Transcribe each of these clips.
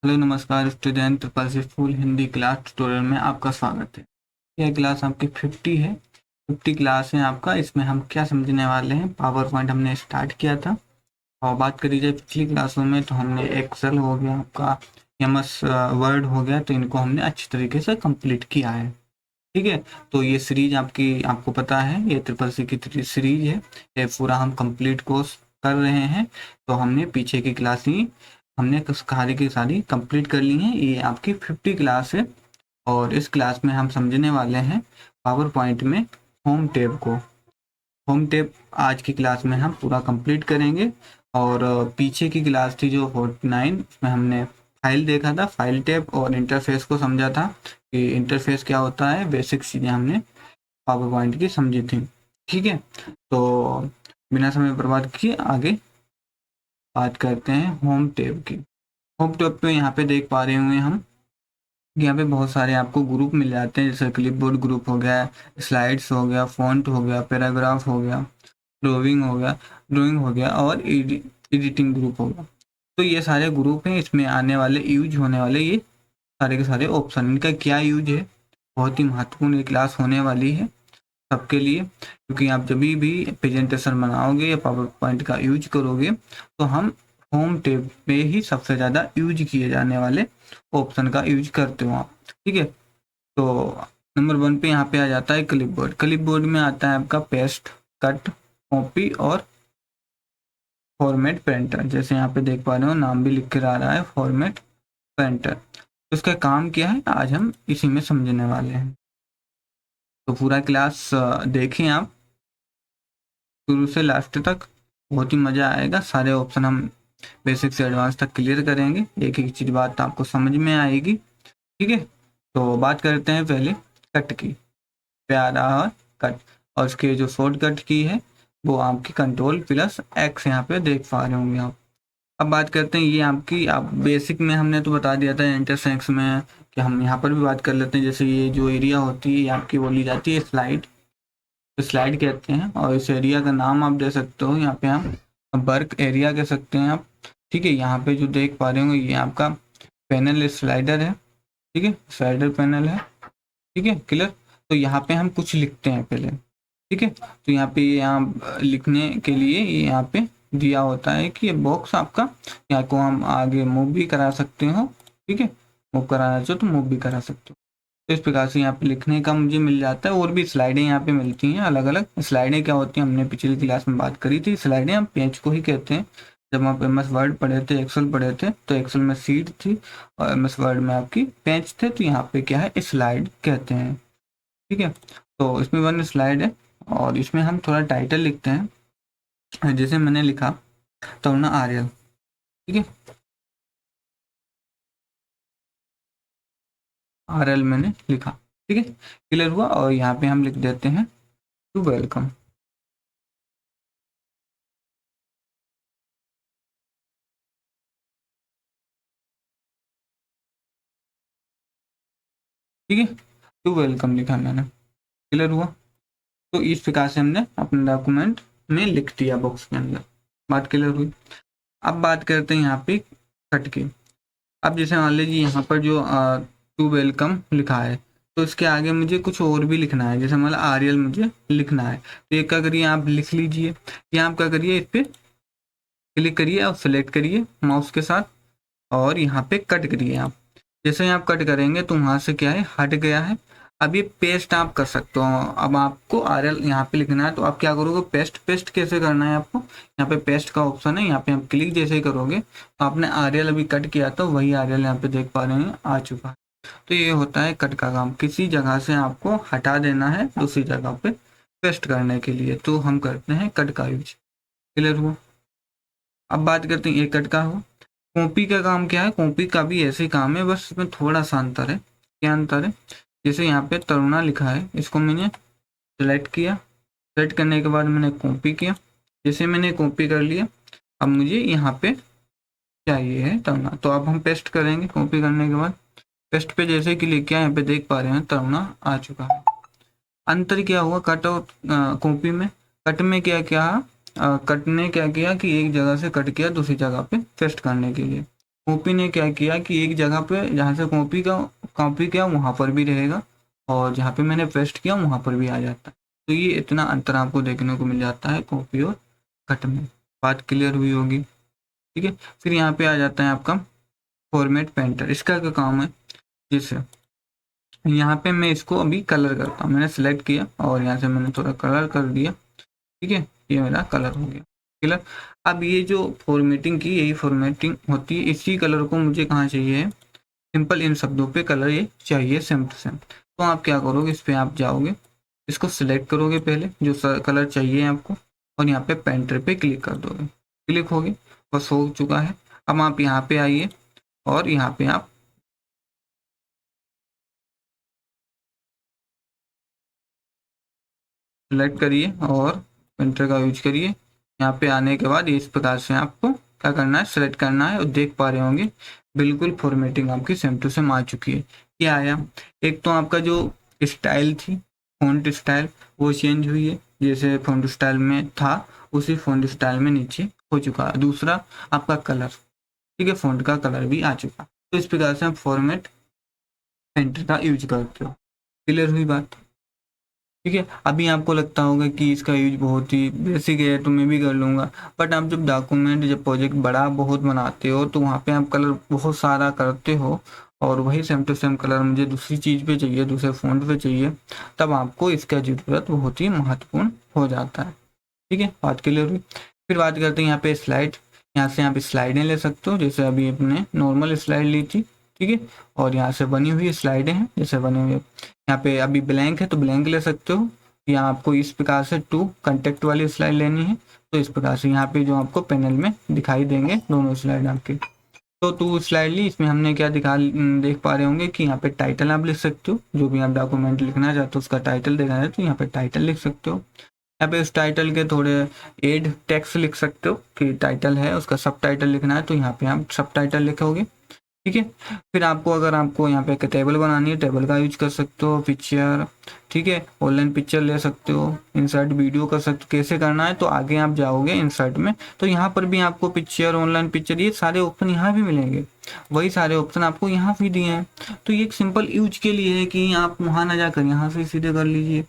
Hello नमस्कार student triple full Hindi class tutorial में आपका स्वागत है। यह क्लास आपकी 50 है। 50 क्लास है आपका। इसमें हम क्या समझने वाले हैं, पावर पॉइंट हमने स्टार्ट किया था। और बात करी जाए पिछली क्लासों में तो हमने एक्सेल हो गया आपका, एमएस वर्ड हो गया, तो इनको हमने अच्छी तरीके से कंप्लीट किया है। ठीक है, तो ये सीरीज आपको पता है, ये ट्रिपल सी की सीरीज है। ये पूरा हम कंप्लीट कोर्स कर रहे हैं। तो हमने पीछे की क्लास ही हमने सारी की सारी कंप्लीट कर ली है। ये आपकी 50 क्लास है और इस क्लास में हम समझने वाले हैं पावर पॉइंट में होम टैब को। होम टैब आज की क्लास में हम पूरा कंप्लीट करेंगे। और पीछे की क्लास थी जो 49, उसमें हमने फाइल देखा था, फाइल टैब और इंटरफेस को समझा था कि इंटरफेस क्या होता है। बेसिक चीज़ें हमने पावर पॉइंट की समझी थी। ठीक है, तो बिना समय बर्बाद किए आगे बात करते हैं होम टैब की। होम टैब पे यहाँ पे देख पा रहे होंगे हम, यहाँ पे बहुत सारे आपको ग्रुप मिल जाते हैं, जैसे क्लिपबोर्ड ग्रुप हो गया, स्लाइड्स हो गया, फॉन्ट हो गया, पैराग्राफ हो गया, ड्राइंग हो गया और एडिटिंग ग्रुप हो गया। तो ये सारे ग्रुप हैं, इसमें आने वाले यूज होने वाले ये सारे के सारे ऑप्शन। इनका क्या यूज है, बहुत ही महत्वपूर्ण ये क्लास होने वाली है सबके लिए, क्योंकि आप जब भी प्रेजेंटेशन बनाओगे या पावर पॉइंट का यूज करोगे तो हम होम टैब पे ही सबसे ज़्यादा यूज किए जाने वाले ऑप्शन का यूज करते हो आप। ठीक है, तो नंबर 1 पे यहाँ पे आ जाता है क्लिपबोर्ड। क्लिपबोर्ड में आता है आपका पेस्ट, कट, कॉपी और फॉर्मेट प्रिंटर। जैसे यहाँ पे देख पा रहे हो, नाम भी लिख कर आ रहा है फॉर्मेट प्रिंटर। तो इसका काम क्या है, आज हम इसी में समझने वाले हैं। तो पूरा क्लास देखें आप शुरू से लास्ट तक, बहुत ही मज़ा आएगा। सारे ऑप्शन हम बेसिक से एडवांस तक क्लियर करेंगे, एक एक चीज़ बात आपको समझ में आएगी। ठीक है, तो बात करते हैं पहले कट की। पे आ रहा है कट, और उसके जो शॉर्टकट की है वो आपकी कंट्रोल+X यहाँ पे देख पा रहे होंगे आप। अब बात करते हैं ये आपकी, आप बेसिक में हमने तो बता दिया था इंटरसेक्स में, कि हम यहाँ पर भी बात कर लेते हैं। जैसे ये जो एरिया होती है ये आपकी बोली जाती है स्लाइड, तो स्लाइड कहते हैं। और इस एरिया का नाम आप दे सकते हो, यहाँ पे हम वर्क एरिया कह सकते हैं आप। ठीक है, यहाँ पे जो देख पा रहे होंगे ये आपका पैनल स्लाइडर है। ठीक है, स्लाइडर पैनल है। ठीक है, क्लियर। तो यहाँ पे हम कुछ लिखते हैं पहले। ठीक है, तो यहाँ पे यहाँ लिखने के लिए ये यहाँ पे दिया होता है कि ये बॉक्स आपका, यहाँ को हम आगे मूव भी करा सकते हो। ठीक है, मूव कराना चाहो तो मूव भी करा सकते हो। तो इस प्रकार से यहाँ पे लिखने का मुझे मिल जाता है। और भी स्लाइडें यहाँ पे मिलती हैं अलग अलग। स्लाइडें क्या होती हैं, हमने पिछली क्लास में बात करी थी। स्लाइडें हम पेज को ही कहते हैं। जब आप एमएस वर्ड पढ़े थे, एक्सेल पढ़े थे, तो एक्सेल में सीट थी और एमएस वर्ड में आपकी पेज थे, तो यहाँ पे क्या है, स्लाइड कहते हैं। ठीक है, तो इसमें 1 स्लाइड है और इसमें हम थोड़ा टाइटल लिखते हैं। जैसे मैंने लिखा तरुणा आर्यल। ठीक है, आरएल मैंने लिखा। ठीक है, क्लियर हुआ। और यहाँ पे हम लिख देते हैं टू वेलकम। ठीक है, टू वेलकम लिखा मैंने, क्लियर हुआ। तो इस प्रकार से हमने अपने डॉक्यूमेंट में लिख दिया बॉक्स के अंदर। बात क्लियर हुई। अब बात करते हैं यहाँ पे कट की। अब जैसे मान लीजिए यहाँ पर जो टू वेलकम लिखा है, तो इसके आगे मुझे कुछ और भी लिखना है। जैसे मतलब आर्यल मुझे लिखना है, तो ये क्या करिए, आप लिख लीजिए। यहाँ आप क्या करिए, इस पर क्लिक करिए और सेलेक्ट करिए माउस के साथ, और यहाँ पे कट करिए आप। जैसे ही आप कट करेंगे तो वहाँ से क्या है, हट गया है। अब ये पेस्ट आप कर सकते हो। अब आपको आरएल यहाँ पे लिखना है, तो आप क्या करोगे, पेस्ट। पेस्ट कैसे करना है आपको, यहाँ पे पेस्ट का ऑप्शन है, यहाँ पे आप क्लिक जैसे ही करोगे तो आपने आरएल अभी कट किया तो वही आरएल यहाँ पे देख पा रहे हैं आ चुका है। तो ये होता है कट का काम। किसी जगह से आपको हटा देना है दूसरी जगह पे पेस्ट करने के लिए, तो हम करते हैं कट का यूज। क्लियर हुआ। अब बात करते हैं एक कट का हो। कॉपी का काम क्या है, कॉपी का भी ऐसे ही काम है, बस इसमें थोड़ा सा अंतर है। क्या अंतर है, जैसे यहाँ पे तरुणा लिखा है, इसको मैंने सेलेक्ट किया। सेलेक्ट करने के बाद मैंने कॉपी किया। जैसे मैंने कॉपी कर लिया, अब मुझे यहाँ पे चाहिए है तरुणा, तो अब हम पेस्ट करेंगे। कॉपी करने के बाद पेस्ट पे जैसे क्लिक किया, यहाँ पे देख पा रहे हैं तरुणा आ चुका है। अंतर क्या हुआ कट और कॉपी में। कट में क्या क्या कट ने क्या किया कि एक जगह से कट किया दूसरी जगह पे पेस्ट करने के लिए। कॉपी ने क्या किया कि एक जगह पे जहाँ से कॉपी किया वहाँ पर भी रहेगा, और जहाँ पे मैंने पेस्ट किया वहाँ पर भी आ जाता है। तो ये इतना अंतर आपको देखने को मिल जाता है कॉपी और कट में। बात क्लियर हुई होगी, ठीक है। फिर यहाँ पे आ जाता है आपका फॉर्मेट पेंटर। इसका क्या काम है, जैसे यहाँ पे मैं इसको अभी कलर करता हूँ, मैंने सेलेक्ट किया और यहाँ से मैंने थोड़ा कलर कर दिया, ठीक है, ये मेरा कलर हो गया क्लियर। अब ये जो फॉर्मेटिंग की यही फॉर्मेटिंग होती है, इसी कलर को मुझे कहाँ चाहिए, सिंपल इन शब्दों पे कलर ये चाहिए सेम टू सेम। तो आप क्या करोगे, इस पे आप जाओगे, इसको सिलेक्ट करोगे पहले जो कलर चाहिए आपको, और यहाँ पे पेंटर पे क्लिक कर दोगे, क्लिक होगी, बस हो चुका है। अब आप यहाँ पे आइए और यहाँ पे आप सिलेक्ट करिए और पेंटर का यूज करिए। यहाँ पे आने के बाद इस प्रकार से आपको क्या करना है, सेलेक्ट करना है, और देख पा रहे होंगे बिल्कुल फॉर्मेटिंग आपकी सेम टू सेम आ चुकी है। क्या आया, एक तो आपका जो स्टाइल थी, फॉन्ट स्टाइल, वो चेंज हुई है, जैसे फॉन्ट स्टाइल में था उसी फॉन्ट स्टाइल में नीचे हो चुका है। दूसरा आपका कलर, ठीक है, फॉन्ट का कलर भी आ चुका। तो इस प्रकार से आप फॉर्मेट पेंटर का यूज करते हो। क्लियर हुई बात, ठीक है। अभी आपको लगता होगा कि इसका यूज बहुत ही बेसिक है तो मैं भी कर लूँगा, बट आप जब डॉक्यूमेंट, जब प्रोजेक्ट बड़ा बहुत बनाते हो तो वहाँ पे आप कलर बहुत सारा करते हो, और वही सेम टू सेम कलर मुझे दूसरी चीज़ पे चाहिए, दूसरे फ़ॉन्ट पे चाहिए, तब आपको इसका ज़रूरत बहुत ही महत्वपूर्ण हो जाता है, ठीक है। बात क्लियर हुई। फिर बात करते हैं यहाँ पे स्लाइड। यहाँ से आप स्लाइडें ले सकते हो, जैसे अभी अपने नॉर्मल स्लाइड ली थी, ठीक है, और यहाँ से बनी हुई स्लाइडें हैं, जैसे बनी हुई यहाँ पे अभी ब्लैंक है तो ब्लैंक ले सकते हो, या आपको इस प्रकार से टू कंटेक्ट वाली स्लाइड लेनी है तो इस प्रकार से यहाँ पे जो आपको पैनल में दिखाई देंगे दोनों स्लाइड आपके। तो टू स्लाइड ली, इसमें हमने क्या देख पा रहे होंगे कि यहाँ पे टाइटल आप लिख सकते हो, जो भी आप डॉक्यूमेंट लिखना चाहते हो उसका टाइटल देखना है तो यहाँ पे टाइटल लिख सकते हो। यहाँ पे उस टाइटल के थोड़े एड टेक्स्ट लिख सकते हो कि टाइटल है उसका सब टाइटल लिखना है तो यहाँ पे आप सब टाइटल लिखोगे, ठीक है। फिर आपको अगर आपको यहाँ पे एक टेबल बनानी है, टेबल का यूज कर सकते हो, पिक्चर, ठीक है, ऑनलाइन पिक्चर ले सकते हो, इंसर्ट वीडियो कर सकते हो। कैसे करना है तो आगे आप जाओगे इंसर्ट में तो यहाँ पर भी आपको पिक्चर, ऑनलाइन पिक्चर, ये सारे ऑप्शन यहाँ भी मिलेंगे, वही सारे ऑप्शन आपको यहाँ भी दिए हैं। तो ये एक सिंपल यूज के लिए है कि आप वहाँ ना जाकर यहाँ से सीधे कर लीजिए,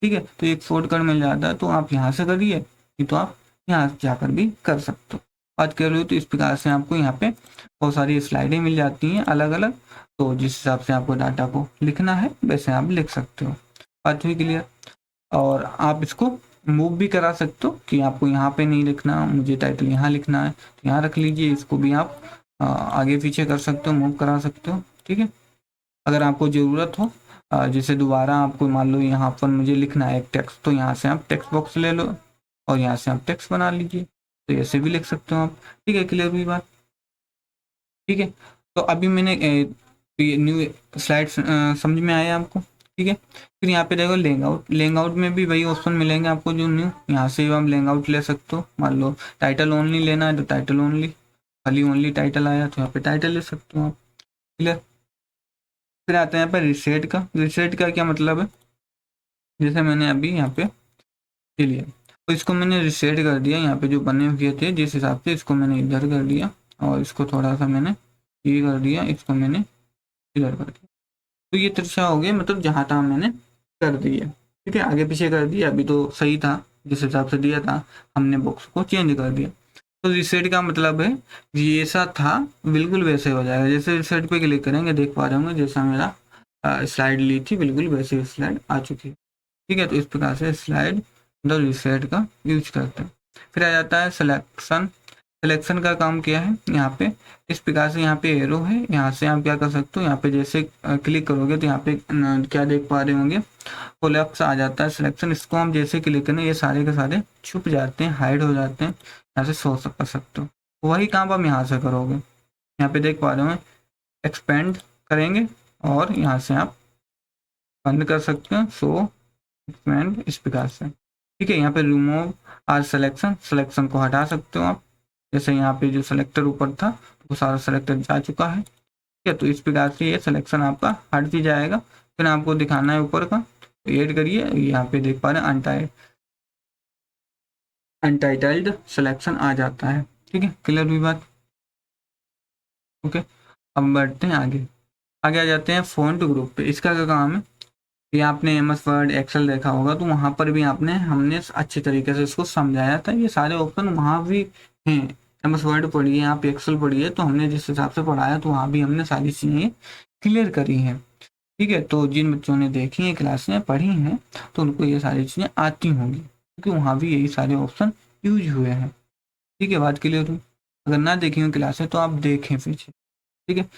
ठीक है। तो एक शॉर्टकट मिल जाता है तो आप यहाँ से करिए, नहीं तो आप यहाँ जाकर भी कर सकते हो। बात कर रहे हो तो इस प्रकार से आपको यहाँ पे बहुत सारी स्लाइडें मिल जाती हैं अलग अलग, तो जिस हिसाब से आपको डाटा को लिखना है वैसे आप लिख सकते हो। बात हुई क्लियर। और आप इसको मूव भी करा सकते हो कि आपको यहाँ पे नहीं लिखना, मुझे टाइटल यहाँ लिखना है तो यहाँ रख लीजिए, इसको भी आप आगे पीछे कर सकते हो, मूव करा सकते हो, ठीक है। अगर आपको ज़रूरत हो जैसे दोबारा आपको मान लो यहाँ पर मुझे लिखना है एक टेक्स्ट, तो यहाँ से आप टेक्स्ट बॉक्स ले लो और यहाँ से आप टेक्स्ट बना लीजिए, तो ऐसे भी लिख सकते हो आप, ठीक है। क्लियर हुई बात, ठीक है। तो अभी मैंने ये न्यू स्लाइड समझ में आया आपको, ठीक है। फिर यहाँ पे देखो लेंगआउट, लेंगआउट में भी वही ऑप्शन मिलेंगे आपको जो न्यू, यहाँ से आप लेंगआउट ले सकते हो। मान लो टाइटल ओनली लेना है तो टाइटल ओनली, खाली ओनली टाइटल आया तो यहाँ पे टाइटल ले सकते हो आप, क्लियर। फिर आते हैं यहाँ पे रिसेट का। रिसेट का क्या मतलब है, जैसे मैंने अभी यहाँ पे ये लिया तो इसको मैंने रिसेट कर दिया, यहाँ पे जो बने हुए थे जिस हिसाब से इसको मैंने इधर कर दिया, और इसको थोड़ा सा मैंने ये कर दिया, इसको मैंने इधर कर दिया, तो ये तिरछा हो गया, मतलब जहाँ तहाँ मैंने कर दिया, ठीक है। आगे पीछे कर दिया, अभी तो सही था जिस हिसाब से दिया था, हमने बॉक्स को चेंज कर दिया। तो रिसेट का मतलब है जैसा था बिल्कुल वैसे हो जाएगा, जैसे रिसेट पे क्लिक करेंगे देख पा रहे होंगे जैसा मेरा स्लाइड ली थी बिल्कुल वैसे स्लाइड आ चुकी है, ठीक है। तो इस प्रकार से स्लाइड द रिसेट का यूज करते हैं। फिर आ जाता है सिलेक्शन। सिलेक्शन का काम क्या है, यहाँ पे इस प्रकार से यहाँ पे एरो है, यहाँ से आप क्या कर सकते हो, यहाँ पे जैसे क्लिक करोगे तो यहाँ पे क्या देख पा रहे होंगे कोलैप्स आ जाता है सिलेक्शन। इसको हम जैसे क्लिक करें ये सारे के सारे छुप जाते हैं, हाइड हो जाते हैं, यहाँ से शो कर सकते हो। वही काम आप यहाँ से करोगे, यहाँ पे देख पा रहे हो एक्सपेंड करेंगे और यहाँ से आप बंद कर सकते हो, शो एक्सपेंड, इस प्रकार से, ठीक है। यहाँ पे रिमूव आर सिलेक्शन, सिलेक्शन को हटा सकते हो आप, जैसे यहाँ पे जो सिलेक्टर ऊपर था वो सारा सिलेक्टर जा चुका है, ठीक है। तो इस प्रकार से ये सिलेक्शन आपका हट भी जाएगा। फिर आपको दिखाना है ऊपर का तो ऐड करिए, यहाँ पे देख पा रहे हैं अनटाइटल्ड सिलेक्शन आ जाता है, ठीक है। क्लियर हुई बात। ओके, अब बढ़ते हैं आगे। आगे आ जाते हैं फ़ॉन्ट ग्रुप पे। इसका क्या काम है? ये आपने एमएस वर्ड एक्सेल देखा होगा, तो वहाँ पर भी हमने अच्छे तरीके से इसको समझाया था। ये सारे ऑप्शन वहाँ भी हैं। एमएस वर्ड पढ़िए, आप एक्सेल पढ़िए, तो हमने जिस हिसाब से पढ़ाया तो वहाँ भी हमने सारी चीज़ें क्लियर करी हैं। ठीक है, तो जिन बच्चों ने देखी हैं क्लासें पढ़ी हैं तो उनको ये सारी चीज़ें आती होंगी, क्योंकि वहाँ भी यही सारे ऑप्शन यूज हुए हैं। ठीक है, बात क्लियर हुई? अगर ना देखी हो क्लासें तो आप देखें पीछे। ठीक है,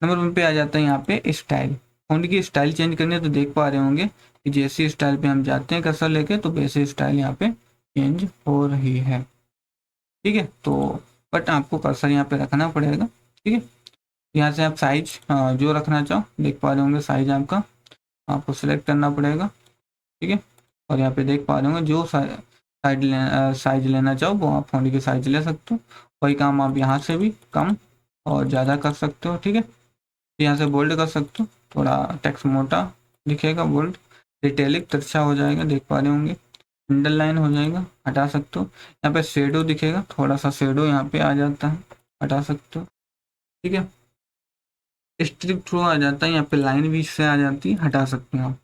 नंबर 1 पे आ जाता है यहाँ पे स्टाइल। फ़ॉन्ट की स्टाइल चेंज करनी है तो देख पा रहे होंगे कि जैसे स्टाइल पे हम जाते हैं कर्सर लेके तो वैसे स्टाइल यहाँ पे चेंज हो रही है। ठीक है, तो बट आपको कर्सर यहाँ पे रखना पड़ेगा। ठीक है, यहाँ से आप साइज जो रखना चाहो देख पा रहे होंगे, साइज आपका आपको सिलेक्ट करना पड़ेगा। ठीक है, और यहाँ पे देख पा रहे होंगे जो साइज लेना चाहो वो आप फ़ॉन्ट की साइज ले सकते हो। वही काम आप यहाँ से भी कम और ज़्यादा कर सकते हो। ठीक है, यहाँ से बोल्ड कर सकते हो, थोड़ा टेक्स्ट मोटा दिखेगा, बोल्ड। डिटेलिक तिरछा हो जाएगा, देख पा रहे होंगे। अंडरलाइन हो जाएगा, हटा सकते हो। यहाँ पे शेडो दिखेगा, थोड़ा सा शेडो यहाँ पे आ जाता है, हटा सकते हो। ठीक है, स्ट्रिप थ्रू आ जाता है, यहाँ पे लाइन बीच से आ जाती है, हटा सकते हो आप।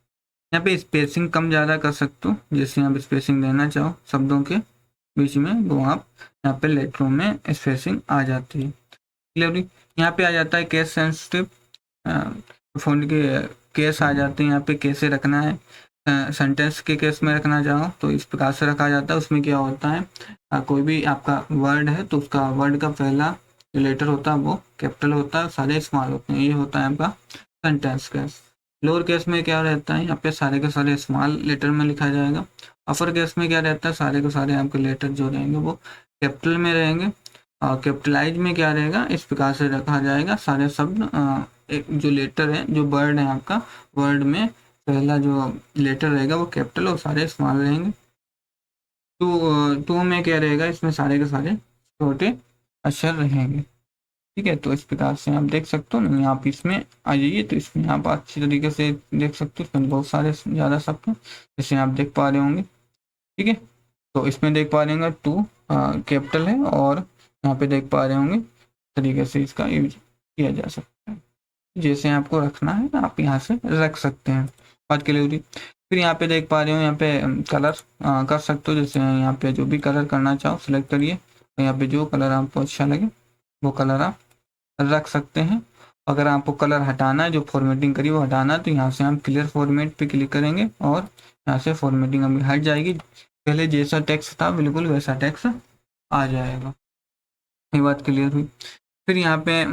यहाँ पे स्पेसिंग कम ज़्यादा कर सकते हो, जैसे आप स्पेसिंग देना चाहो शब्दों के बीच में वो आप यहाँ पे लेटरों में स्पेसिंग आ जाती है। क्लियरली यहाँ पे आ जाता है केस सेंसिटिव फ़ॉन्ट के केस आ जाते हैं, यहाँ पे कैसे रखना है। सेंटेंस के केस में रखना चाहो तो इस प्रकार से रखा जाता है। उसमें क्या होता है, कोई भी आपका वर्ड है तो उसका वर्ड का पहला जो लेटर होता है वो कैपिटल होता है, सारे स्मॉल होते हैं। ये होता है आपका सेंटेंस केस। लोअर केस में क्या रहता है, यहाँ पे सारे के सारे स्मॉल लेटर में लिखा जाएगा। अपर केस में क्या रहता है, सारे के सारे आपके लेटर जो रहेंगे वो कैपिटल में रहेंगे। और कैपिटलाइज में क्या रहेगा, इस प्रकार से रखा जाएगा सारे शब्द। एक जो लेटर है, जो वर्ड है आपका, वर्ड में पहला जो लेटर रहेगा वो कैपिटल और सारे स्मॉल रहेंगे। टू में क्या रहेगा, इसमें सारे के सारे छोटे अक्षर रहेंगे। ठीक है, तो इस प्रकार से आप देख सकते हो ना, आप इसमें आ जाइए तो इसमें आप अच्छी तरीके से देख सकते हो। इसमें बहुत सारे ज़्यादा शब्द हैं जैसे आप देख पा रहे होंगे। ठीक है, तो इसमें देख पा रहे होंगे टू कैपिटल है, और यहाँ पे देख पा रहे होंगे तरीके से इसका यूज किया जा सकता है। जैसे आपको रखना है आप यहाँ से रख सकते हैं, बात के लिए। फिर यहाँ पे देख पा रहे हो, यहाँ पे कलर कर सकते हो। जैसे यहाँ पे जो भी कलर करना चाहो सिलेक्ट करिए, और यहाँ पे जो कलर आपको अच्छा लगे वो कलर आप रख सकते हैं। अगर आपको कलर हटाना है, जो फॉर्मेटिंग करी वो हटाना है, तो यहाँ से हम क्लियर फॉर्मेट पे क्लिक करेंगे और यहाँ से फॉर्मेटिंग अभी हट जाएगी। पहले जैसा टेक्स्ट था बिल्कुल वैसा टेक्स्ट आ जाएगा। ये बात क्लियर हुई। फिर यहाँ पे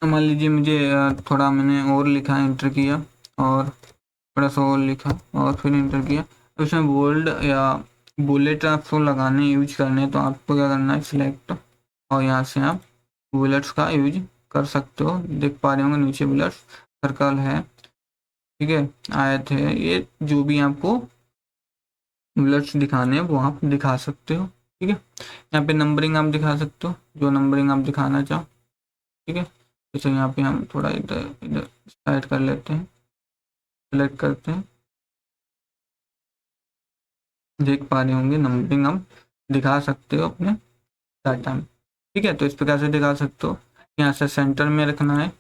मान लीजिए मुझे थोड़ा मैंने और लिखा, इंटर किया और थोड़ा सा और लिखा और फिर इंटर किया, तो उसमें बोल्ड या बुलेट आपको लगाने यूज करने, तो आपको क्या करना है, सिलेक्ट, और यहाँ से आप बुलेट्स का यूज कर सकते हो। देख पा रहे होंगे नीचे बुलेट्स, सर्कल है, ठीक है, आयत है, ये जो भी आपको बुलेट्स दिखाने हैं वो आप दिखा सकते हो। ठीक है, यहाँ पे नंबरिंग आप दिखा सकते हो, जो नंबरिंग आप दिखाना चाहो। ठीक है, जैसे यहाँ पे हम थोड़ा इधर इधर साइड कर लेते हैं, सेलेक्ट करते हैं, देख पा रहे होंगे नंबरिंग हम दिखा सकते हो अपने डाटा में। ठीक है, तो इस प्रकार से दिखा सकते हो। यहाँ से सेंटर में रखना है,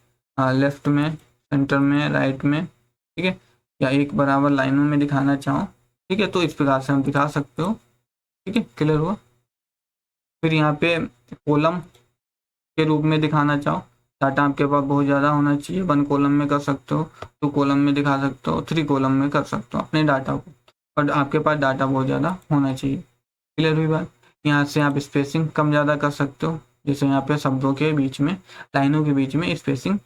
लेफ्ट में, सेंटर में, राइट में, ठीक है, या एक बराबर लाइनों में दिखाना चाहो। ठीक है, तो इस प्रकार से हम दिखा सकते हो। ठीक है, क्लियर हुआ। फिर यहाँ पे कॉलम के रूप में दिखाना चाहो, डाटा आपके पास बहुत ज़्यादा होना चाहिए, 1 कॉलम में कर सकते हो, 2 कॉलम में दिखा सकते हो, 3 कॉलम में कर सकते हो अपने डाटा को, और आपके पास डाटा बहुत ज़्यादा होना चाहिए। क्लियर हुई बात। यहाँ से आप स्पेसिंग कम ज़्यादा कर सकते हो, जैसे यहाँ पे शब्दों के बीच में, लाइनों के बीच में स्पेसिंग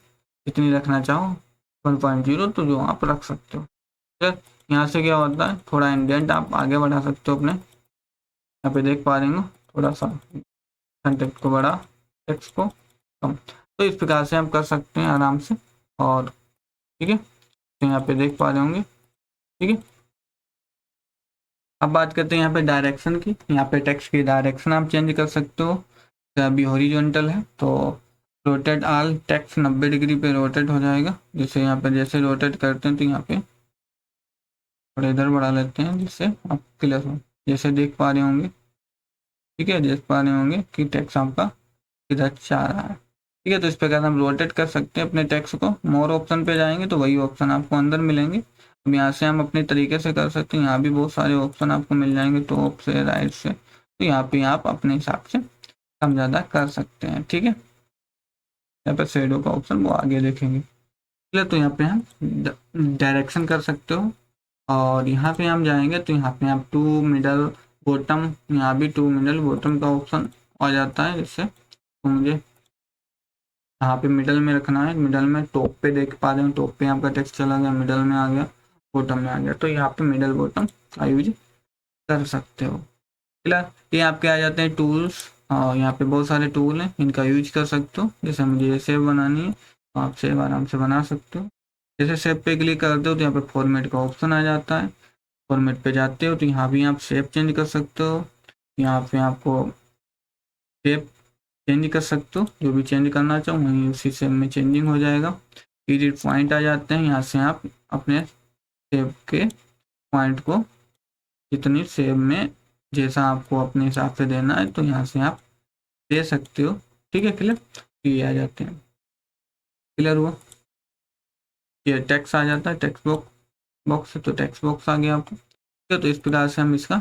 जितनी रखना चाहो 1.0 तो जो आप रख सकते हो। फिर यहाँ से क्या होता है, थोड़ा इंडेंट आप आगे बढ़ा सकते हो अपने, यहाँ पे देख पा रहे हो थोड़ा सा टेक्स्ट को बढ़ा, टेक्स्ट को कम, तो इस प्रकार से आप कर सकते हैं आराम से। और ठीक है, तो यहाँ पे देख पा रहे होंगे। ठीक है, अब बात करते हैं यहाँ पे डायरेक्शन की। यहाँ पे टेक्स्ट की डायरेक्शन आप चेंज कर सकते हो। अभी हॉरिजॉन्टल है तो रोटेट ऑल टेक्स्ट 90 डिग्री पे रोटेट हो जाएगा। जैसे यहाँ पे जैसे रोटेट करते हैं तो यहाँ पे थोड़ा इधर बढ़ा लेते हैं जिससे आप क्लियर हो, जैसे देख पा रहे होंगे। ठीक है, देख पा रहे होंगे कि टेक्स्ट आपका इधर जा रहा है। ठीक है। तो इस प्रकार हम रोटेट कर सकते हैं अपने टेक्स्ट को। मोर ऑप्शन पे जाएंगे तो वही ऑप्शन आपको अंदर मिलेंगे। अब यहाँ से हम अपने तरीके से कर सकते हैं। यहाँ भी बहुत सारे ऑप्शन आपको मिल जाएंगे, टॉप से, राइट से। तो यहाँ पे आप अपने हिसाब से कम ज़्यादा कर सकते हैं। ठीक है, यहाँ पे शेडो का ऑप्शन वो आगे देखेंगे। चलिए, तो यहाँ पे हम डायरेक्शन कर सकते हो। और यहाँ पे हम जाएंगे तो यहाँ पे आप टू मिडल बॉटम, यहाँ भी टू मिडल बॉटम का ऑप्शन आ जाता है। जिससे तो मुझे यहाँ पे मिडल में रखना है। मिडल में टॉप पे देख पा रहे हो, टॉप पे आपका टेक्स्ट चला गया, मिडल में आ गया, बॉटम में आ गया। तो यहाँ पे मिडल बॉटम का यूज कर सकते हो। फिलहाल ये आपके आ जाते हैं टूल्स। और यहाँ पे बहुत सारे टूल हैं, इनका यूज कर सकते हो। जैसे मुझे ये सेव बनानी है तो आप सेव आराम से बना सकते हो। जैसे सेव पे क्लिक करते हो तो यहाँ पे फॉर्मेट का ऑप्शन आ जाता है। फॉर्मेट पे जाते हो तो यहाँ भी आप शेप चेंज कर सकते हो। यहाँ पे आपको शेप चेंज कर सकते हो, जो भी चेंज करना चाहो वहीं उसी शेप में चेंजिंग हो जाएगा। एडिट पॉइंट आ जाते हैं, यहाँ से आप अपने शेप के पॉइंट को जितनी शेप में जैसा आपको अपने हिसाब से देना है तो यहाँ से आप दे सकते हो। ठीक है, क्लियर। ये आ जाते हैं, क्लियर हुआ। ये टेक्स्ट आ जाता है, टेक्स्ट बॉक्स तो टेक्स्ट बॉक्स आ गया आपको। ठीक है, तो इस प्रकार से हम इसका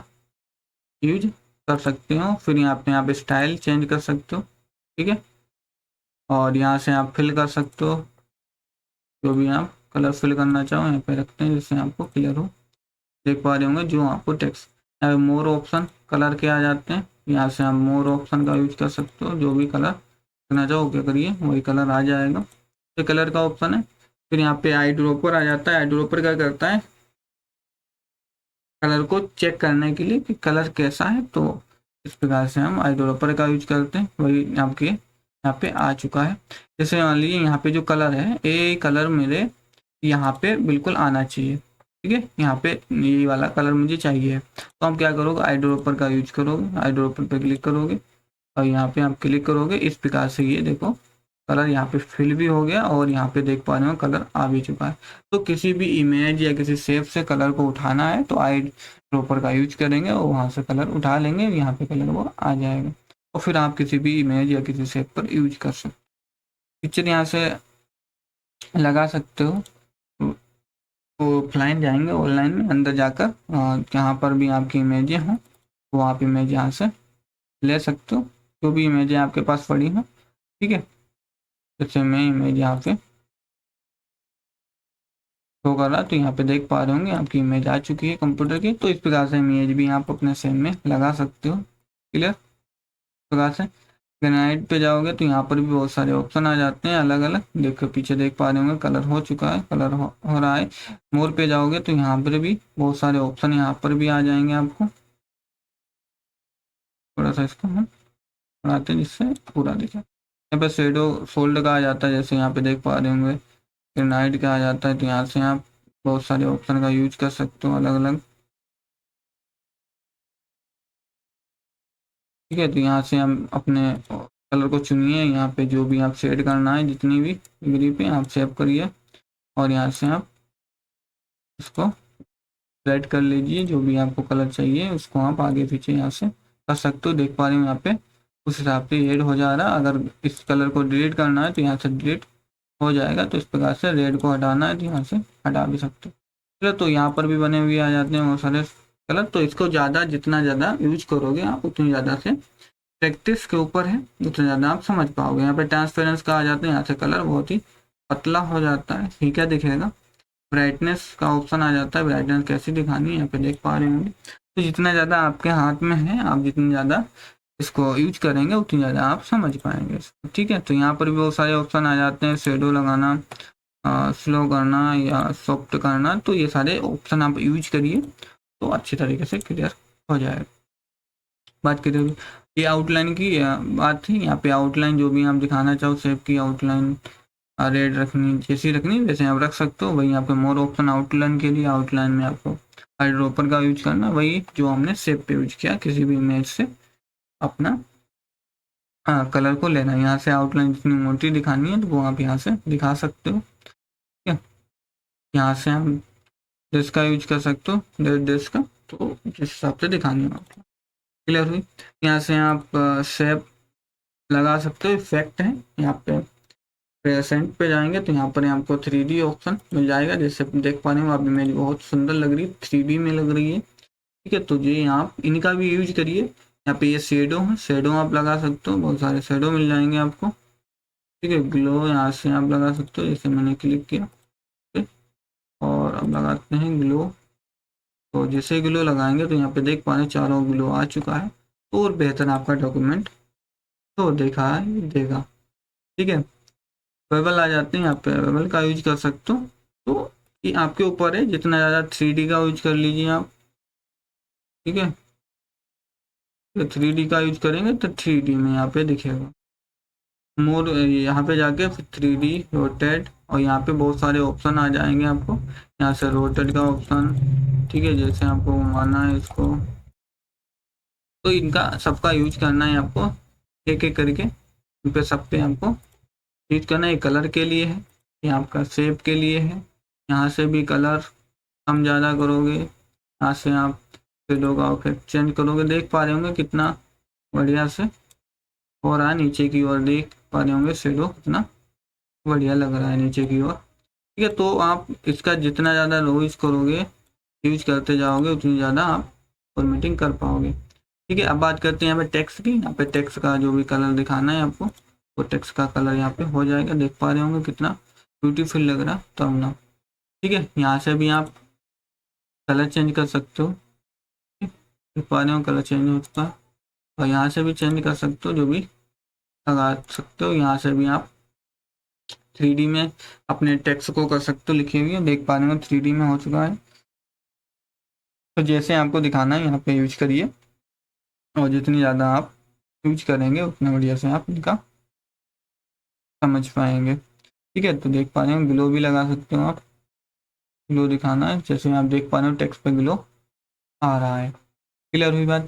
यूज कर सकते हो। फिर यहाँ पे स्टाइल चेंज कर सकते हो। ठीक है, और यहाँ से आप फिल कर सकते हो, जो भी आप कलर फिल करना चाहो यहाँ पे रखते हैं जिससे आपको क्लियर हो। देख पा रहे होंगे जो आपको टेक्स्ट, यहाँ पे मोर ऑप्शन कलर के आ जाते हैं। यहाँ से आप मोर ऑप्शन का यूज कर सकते हो, जो भी कलर करना चाहो क्या करिए वही कलर आ जाएगा। तो कलर का ऑप्शन है। फिर यहाँ पे आई ड्रॉपर आ जाता है। आई ड्रॉपर क्या करता है, कलर को चेक करने के लिए कि कलर कैसा है। तो इस प्रकार से हम आई ड्रॉपर का यूज करते हैं, वही आपके यहाँ पे आ चुका है। जैसे मान लीजिए यहाँ पे जो कलर है, ये कलर मेरे यहाँ पे बिल्कुल आना चाहिए। ठीक है, यहाँ पे ये वाला कलर मुझे चाहिए। तो हम क्या करोगे, आई ड्रॉपर का यूज करोगे, आई ड्रॉपर पे क्लिक करोगे और यहाँ पे आप क्लिक करोगे। इस प्रकार से ये देखो कलर यहाँ पे फिल भी हो गया और यहाँ पे देख पा रहे हो कलर आ भी चुका है। तो किसी भी इमेज या किसी शेप से कलर को उठाना है तो आई ड्रॉपर का यूज करेंगे और वहाँ से कलर उठा लेंगे, यहाँ पे कलर वो आ जाएगा। और फिर आप किसी भी इमेज या किसी शेप पर यूज कर सकते हो। पिक्चर यहाँ से लगा सकते हो। तो ऑफलाइन जाएंगे, ऑनलाइन में अंदर जाकर जहाँ पर भी आपकी इमेजें हों वो आप इमेज यहाँ से ले सकते हो, जो भी इमेजें आपके पास पड़ी हों। ठीक है, जैसे मैं इमेज यहाँ पे शो कर रहा, तो यहाँ पे देख पा रहे होंगे आपकी इमेज आ चुकी है कंप्यूटर की। तो इस प्रकार से इमेज भी आप अपने सेम में लगा सकते हो। क्लियर, इस प्रकार से ग्रेनाइट पे जाओगे तो यहाँ पर भी बहुत सारे ऑप्शन आ जाते हैं अलग अलग। देखो पीछे देख पा रहे होंगे कलर हो चुका है, कलर हो रहा है। मोर पे जाओगे तो यहाँ पर भी बहुत सारे ऑप्शन यहाँ पर भी आ जाएंगे आपको। थोड़ा सा इसको हम बढ़ाते हैं जिससे पूरा दिखे। यहाँ पे शेडो फोल्ड का आ जाता है, जैसे यहाँ पे देख पा रहे होंगे। फिर नाइट का आ जाता है, तो यहाँ से आप बहुत सारे ऑप्शन का यूज कर सकते हो अलग अलग। ठीक है, तो यहाँ से हम अपने कलर को चुनिए, यहाँ पे जो भी आप शेड करना है जितनी भी डिग्री पे आप सेव करिए और यहाँ से आप इसको सेलेक्ट कर लीजिए। जो भी आपको कलर चाहिए उसको आप आगे पीछे यहाँ से कर सकते हो। देख पा रहे हो यहाँ पे उस हिसाब से ऐड हो जा रहा है। अगर इस कलर को डिलीट करना है तो यहाँ से डिलीट हो जाएगा। तो इस प्रकार से रेड को हटाना है तो यहाँ से हटा भी सकते हो। चलो, तो यहाँ पर भी बने हुए आ जाते हैं बहुत सारे कलर। तो इसको ज़्यादा जितना ज़्यादा यूज करोगे आप उतनी ज़्यादा से प्रैक्टिस के ऊपर है, उतना ज़्यादा आप समझ पाओगे। यहाँ पे ट्रांसपेरेंस का आ जाते हैं, यहाँ से कलर बहुत ही पतला हो जाता है। ठीक है, दिखेगा। ब्राइटनेस का ऑप्शन आ जाता है, ब्राइटनेस कैसी दिखानी है यहाँ पे देख पा रहे होंगे। तो जितना ज़्यादा आपके हाथ में है, आप जितनी ज़्यादा इसको यूज करेंगे उतनी ज़्यादा आप समझ पाएंगे। ठीक है, तो यहाँ पर भी बहुत सारे ऑप्शन आ जाते हैं, शेडो लगाना, स्लो करना या सॉफ्ट करना। तो ये सारे ऑप्शन आप यूज करिए तो अच्छी तरीके से क्लियर हो जाएगा। बात करें ये आउटलाइन की बात थी। यहाँ पे आउटलाइन जो भी आप दिखाना चाहो शेप की आउटलाइन रेड रखनी जैसी रखनी वैसे आप रख सकते हो। वही यहाँ पे मोर ऑप्शन आउटलाइन के लिए, आउटलाइन में आपको आई ड्रॉपर का यूज करना, वही जो हमने शेप पे यूज किया, किसी भी इमेज से अपना कलर को लेना। यहाँ से आउटलाइन जितनी मोटी दिखानी है तो वो आप यहाँ से दिखा सकते हो। ठीक है, यहाँ से हम दिस का यूज कर सकते हो, दिस का, तो जिस हिसाब से दिखानी हो। क्लियर हुई। यहाँ से आप शेप लगा सकते हो, इफेक्ट है यहाँ पे प्रेजेंट पे जाएंगे तो यहाँ पर आपको 3D ऑप्शन मिल जाएगा। जैसे देख पा रहे हो आप, इमेज बहुत सुंदर लग रही है, 3D में लग रही है। ठीक है, तो ये आप इनका भी यूज करिए। यहाँ पे ये शेडो है, शेडो आप लगा सकते हो, बहुत सारे शेडो मिल जाएंगे आपको। ठीक है, ग्लो यहाँ से आप लगा सकते हो, जैसे मैंने क्लिक किया। ठीक है, और अब लगाते हैं ग्लो। तो जैसे ग्लो लगाएंगे तो यहाँ पे देख पा रहे हैं चारों ग्लो आ चुका है, तो और बेहतर आपका डॉक्यूमेंट तो देखा है देगा। ठीक है, वेबल आ जाते हैं, यहाँ पे वेबल का यूज कर सकते हो। तो ये आपके ऊपर है, जितना ज़्यादा 3D का यूज कर लीजिए आप। ठीक है, तो 3D का यूज करेंगे तो 3D में यहाँ पे दिखेगा मोर। यहाँ पे जाके फिर 3D रोटेट, और यहाँ पे बहुत सारे ऑप्शन आ जाएंगे आपको। यहाँ से रोटेट का ऑप्शन, ठीक है, जैसे आपको घुमाना है इसको, तो इनका सबका यूज करना है आपको एक एक करके। इन पे सब पे आपको यूज करना है। कलर के लिए है, ये आपका शेप के लिए है। यहाँ से भी कलर कम ज़्यादा करोगे, यहाँ से आप शेडो का इफेक्ट चेंज करोगे। देख पा रहे होंगे कितना बढ़िया से हो रहा है, नीचे की ओर देख पा रहे होंगे शेडो कितना बढ़िया लग रहा है नीचे की ओर। ठीक है, तो आप इसका जितना ज़्यादा यूज करोगे, यूज करते जाओगे, उतनी ज़्यादा आप फॉर्मेटिंग कर पाओगे। ठीक है, अब बात करते हैं यहाँ पे टेक्स्ट की। यहाँ पे टेक्स्ट का जो भी कलर दिखाना है आपको, वो टेक्स्ट का कलर यहाँ पे हो जाएगा। देख पा रहे होंगे कितना ब्यूटीफुल लग रहा है तो ना। ठीक है, यहाँ से भी आप कलर चेंज कर सकते हो। देख पा रहे हो कलर चेंज हो चुका है, और यहाँ से भी चेंज कर सकते हो, जो भी लगा सकते हो। यहाँ से भी आप 3D में अपने टेक्स्ट को कर सकते हो लिखे हुए। देख पा रहे हो 3D में हो चुका है। तो जैसे आपको दिखाना है यहाँ पे यूज करिए, और जितनी ज़्यादा आप यूज करेंगे उतने बढ़िया से आप इनका समझ पाएंगे। ठीक है, तो देख पा रहे हो ग्लो भी लगा सकते हो आप। ग्लो दिखाना है, जैसे आप देख पा रहे हो टेक्स्ट पे ग्लो आ रहा है। क्लियर हुई बात।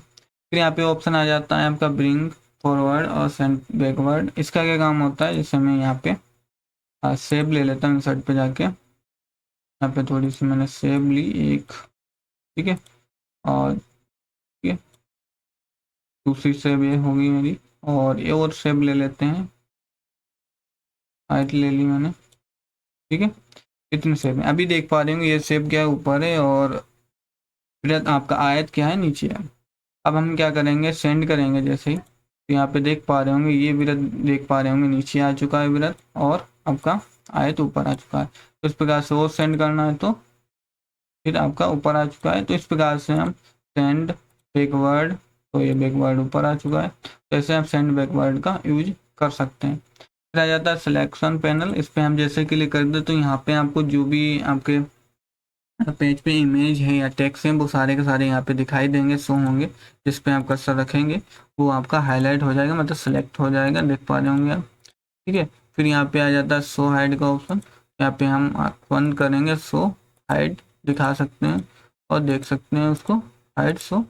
फिर यहाँ पे ऑप्शन आ जाता है आपका ब्रिंग फॉरवर्ड और सेंड बैकवर्ड। इसका क्या काम होता है, जैसे मैं यहाँ पे सेव ले लेता हूँ इंसर्ट पे जाके। यहाँ पे थोड़ी सी मैंने सेव ली एक, ठीक है, और ठीक है, दूसरी सेव ये होगी मेरी, और ये और सेव ले लेते हैं। हाइट ले ली मैंने, ठीक है, इतनी सेव है। अभी देख पा रहे होंगे ये सेव क्या है ऊपर है, और फिर आपका आयत क्या है नीचे है। अब हम क्या करेंगे, सेंड करेंगे जैसे ही, तो यहाँ पे देख पा रहे होंगे ये वृत्त देख पा रहे होंगे नीचे आ चुका है वृत्त, और आपका आयत ऊपर आ चुका है। तो इस प्रकार से और सेंड करना है तो फिर आपका ऊपर आ चुका है। तो इस प्रकार से हम सेंड बैकवर्ड, तो ये बैकवर्ड ऊपर आ चुका है। तो ऐसे आप सेंड बैकवर्ड का यूज कर सकते हैं। फिर आ जाता है सिलेक्शन पैनल। इस पर हम जैसे क्लिक कर दे तो यहाँ पे आपको जो भी आपके पेज पे इमेज है या टेक्स्ट है वो सारे के सारे यहाँ पे दिखाई देंगे, शो होंगे। जिस पे आप कर्सर रखेंगे वो आपका हाईलाइट हो जाएगा, मतलब सेलेक्ट हो जाएगा। देख पा रहे होंगे आप। ठीक है, फिर यहाँ पे आ जाता है शो हाइड का ऑप्शन। यहाँ पे हम बंद करेंगे, शो हाइड दिखा सकते हैं, और देख सकते हैं उसको हाइड शो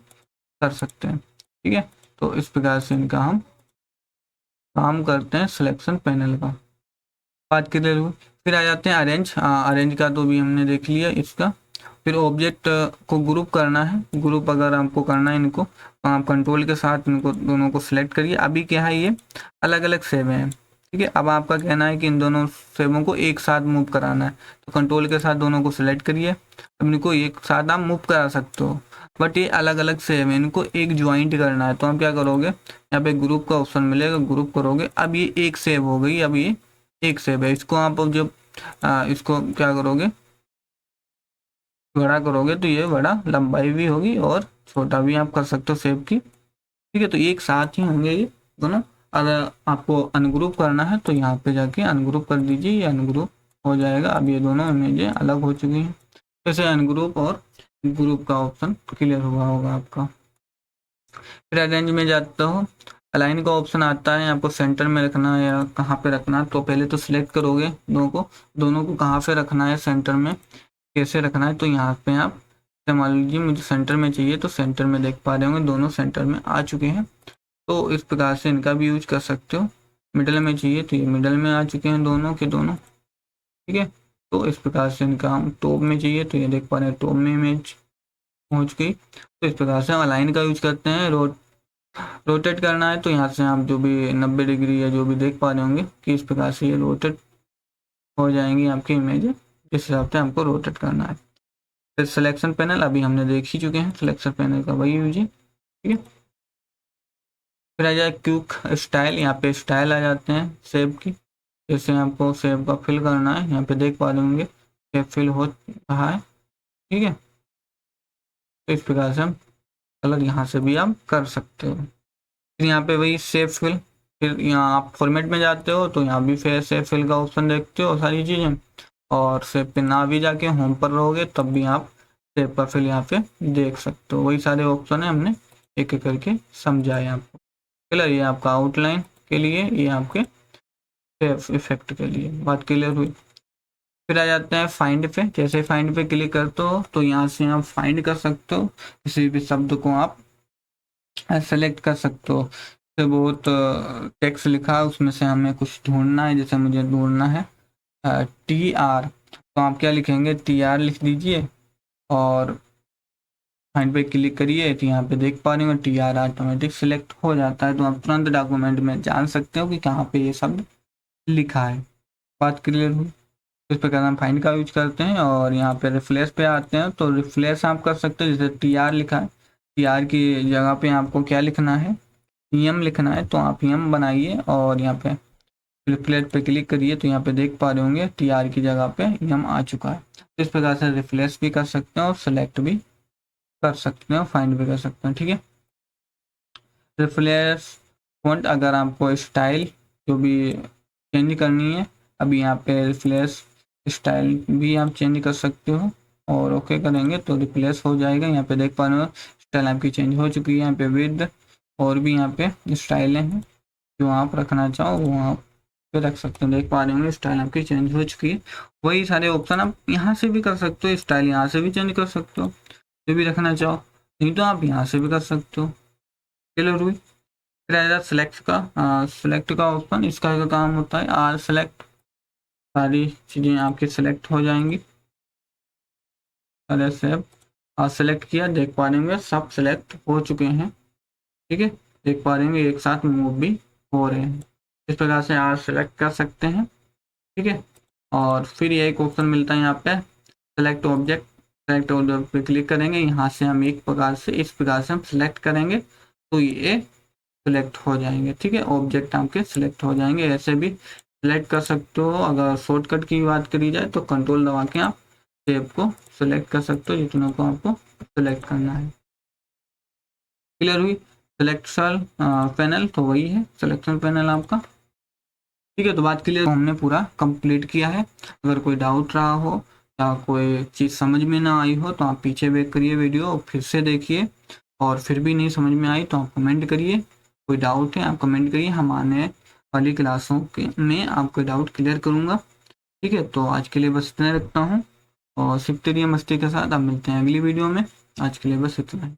कर सकते हैं। ठीक है, तो इस प्रकार से इनका हम काम करते हैं सिलेक्शन पैनल का। बात क्लियर हुई। फिर आ जाते हैं अरेंज। अरेंज का तो भी हमने देख लिया इसका। फिर ऑब्जेक्ट को ग्रुप करना है। ग्रुप अगर आपको करना है इनको, तो आप कंट्रोल के साथ इनको दोनों को सिलेक्ट करिए। अभी क्या है, ये अलग अलग सेव हैं। ठीक है, अब आपका कहना है कि इन दोनों सेवों को एक साथ मूव कराना है, तो कंट्रोल के साथ दोनों को सिलेक्ट करिए। अब इनको एक साथ आप मूव करा सकते हो, बट ये अलग अलग सेव है, इनको एक ज्वाइंट करना है। तो आप क्या करोगे, यहाँ पे ग्रुप का ऑप्शन मिलेगा, ग्रुप करोगे। अब ये एक सेव हो गई, अब ये एक सेव है। इसको आप जब इसको क्या करोगे, बड़ा करोगे तो ये बड़ा लंबाई भी होगी और छोटा भी आप कर सकते हो सेव की। ठीक है, तो एक साथ ही होंगे ये दोनों। अगर आपको अनग्रुप करना है तो यहाँ पे जाके अनग्रुप कर दीजिए, ये अनग्रुप हो जाएगा। अब ये दोनों इमेजें अलग हो चुकी हैं। जैसे अनग्रुप और ग्रुप का ऑप्शन क्लियर हुआ होगा आपका। फिर अरेंज में जाता हो, अलाइन का ऑप्शन आता है, आपको सेंटर में रखना है या कहाँ पे रखना है। तो पहले तो सिलेक्ट करोगे दोनों को कहाँ पे रखना है, सेंटर में कैसे रखना है। तो यहाँ पे आप मान लीजिए मुझे सेंटर में चाहिए, तो सेंटर में देख पा रहे होंगे दोनों सेंटर में आ चुके हैं। तो इस प्रकार से इनका भी यूज कर सकते हो। मिडल में चाहिए तो ये मिडल में आ चुके हैं दोनों के दोनों। ठीक है, तो इस प्रकार से इनका हम टॉप में चाहिए तो ये देख पा रहे हैं टॉप में इमेज पहुंच गई। तो इस प्रकार से हम अलाइन का यूज करते हैं। रोटेट करना है तो यहाँ से आप जो भी 90 डिग्री या जो भी देख पा रहे होंगे कि इस प्रकार से ये रोटेट हो जाएंगी आपकी इमेज जिस हिसाब से हमको रोटेट करना है। फिर सिलेक्शन पैनल अभी हमने देख ही चुके हैं, सिलेक्शन पैनल का वही यूज है, ठीक है। फिर आ जाए क्विक स्टाइल, यहाँ पे स्टाइल आ जाते हैं सेब की, जैसे आपको सेब का फिल करना है, यहाँ पे देख पा रहे होंगे सेब फिल हो रहा है, ठीक है। तो इस प्रकार से हम कलर यहाँ से भी आप कर सकते हो। फिर यहाँ पे वही सेब फिल, फिर यहाँ आप फॉर्मेट में जाते हो तो यहाँ भी फिर सेब फिल का ऑप्शन देखते हो सारी चीज़ें, और सेब पे ना भी जाके होम पर रहोगे तब भी आप सेब का फिल यहाँ पे देख सकते हो। वही सारे ऑप्शन है, हमने एक एक करके समझाए आपको। क्लियर, ये आपका आउटलाइन के लिए, ये आपके सेब इफेक्ट के लिए बात क्लियर हुई। फिर आ जाते हैं फाइंड पे, जैसे फाइंड पे क्लिक करते हो तो यहाँ से आप फाइंड कर सकते हो, किसी भी शब्द को आप सेलेक्ट कर सकते हो। तो बहुत टेक्स्ट लिखा है उसमें से हमें कुछ ढूंढना है, जैसे मुझे ढूंढना है TR, तो आप क्या लिखेंगे, TR लिख दीजिए और फाइंड पे क्लिक करिए, तो यहाँ पे देख पा रहे हो TR ऑटोमेटिक सिलेक्ट हो जाता है। तो आप तुरंत डॉक्यूमेंट में जान सकते हो कि कहाँ पे ये शब्द लिखा है। बात क्लियर हुई। इस प्रकार हम फाइंड का यूज करते हैं। और यहाँ पे रिफ्लेश पे आते हैं, तो रिफ्लेश आप कर सकते हो, जैसे TR लिखा है, TR की जगह पे आपको क्या लिखना है, EM लिखना है, तो आप EM बनाइए और यहाँ पे रिफ्लेश पे क्लिक करिए, तो यहाँ पे देख पा रहे होंगे TR की जगह पे EM आ चुका है। तो इस प्रकार से रिफ्लेश भी कर सकते हैं और सेलेक्ट भी कर सकते हैं, फाइंड भी कर सकते हैं, ठीक है। रिफ्लेश फॉन्ट, अगर आपको स्टाइल जो भी चेंज करनी है, अभी यहाँ पे रिफ्लेश स्टाइल भी आप चेंज कर सकते हो और ओके करेंगे तो रिप्लेस हो जाएगा। यहाँ पे देख पा रहे हो स्टाइल आपकी चेंज हो चुकी है। यहाँ पे विद और भी यहाँ पे स्टाइलें हैं, जो आप रखना चाहो वो आप पे रख सकते हो। देख पा रहे होंगे स्टाइल आपकी चेंज हो चुकी है। वही सारे ऑप्शन आप यहाँ से भी कर सकते हो, स्टाइल यहाँ से भी चेंज कर सकते हो, जो भी रखना चाहो, नहीं तो आप यहाँ से भी कर सकते हो। क्लियर हुई। फिर आएगा सिलेक्ट का, सिलेक्ट का ऑप्शन, इसका जो काम होता है आर सेलेक्ट, सारी चीज़ें आपकी सिलेक्ट हो जाएंगी। अरे सेव सेलेक्ट किया, देख पा रहे होंगे सब सिलेक्ट हो चुके हैं, ठीक है। देख पा रहे होंगे एक साथ मूव भी हो रहे हैं। इस प्रकार से आर सेलेक्ट कर सकते हैं, ठीक है। और फिर ये एक ऑप्शन मिलता है यहाँ पे सेलेक्ट ऑब्जेक्ट, सेलेक्ट ऑब्जेक्ट पे क्लिक करेंगे, यहाँ से हम एक प्रकार से इस प्रकार से हम सिलेक्ट करेंगे तो ये सिलेक्ट हो जाएंगे, ठीक है। ऑब्जेक्ट आपके सिलेक्ट हो जाएंगे। ऐसे भी सिलेक्ट कर सकते हो। अगर शॉर्टकट की बात करी जाए तो कंट्रोल दबा के आप शेप को सिलेक्ट कर सकते हो, जितना को आपको सिलेक्ट करना है। क्लियर हुई। सिलेक्शन पैनल तो वही है, सिलेक्शन पैनल आपका, ठीक है। तो बात क्लियर, हमने पूरा कंप्लीट किया है। अगर कोई डाउट रहा हो या कोई चीज़ समझ में ना आई हो तो आप पीछे बैक करिए वीडियो और फिर से देखिए, और फिर भी नहीं समझ में आई तो आप कमेंट करिए। कोई डाउट है आप कमेंट करिए, हम आने वाली क्लासों के में आपके डाउट क्लियर करूँगा, ठीक है। तो आज के लिए बस इतना रखता हूँ और सीखते रहिए मस्ती के साथ। आप मिलते हैं अगली वीडियो में। आज के लिए बस इतना ही।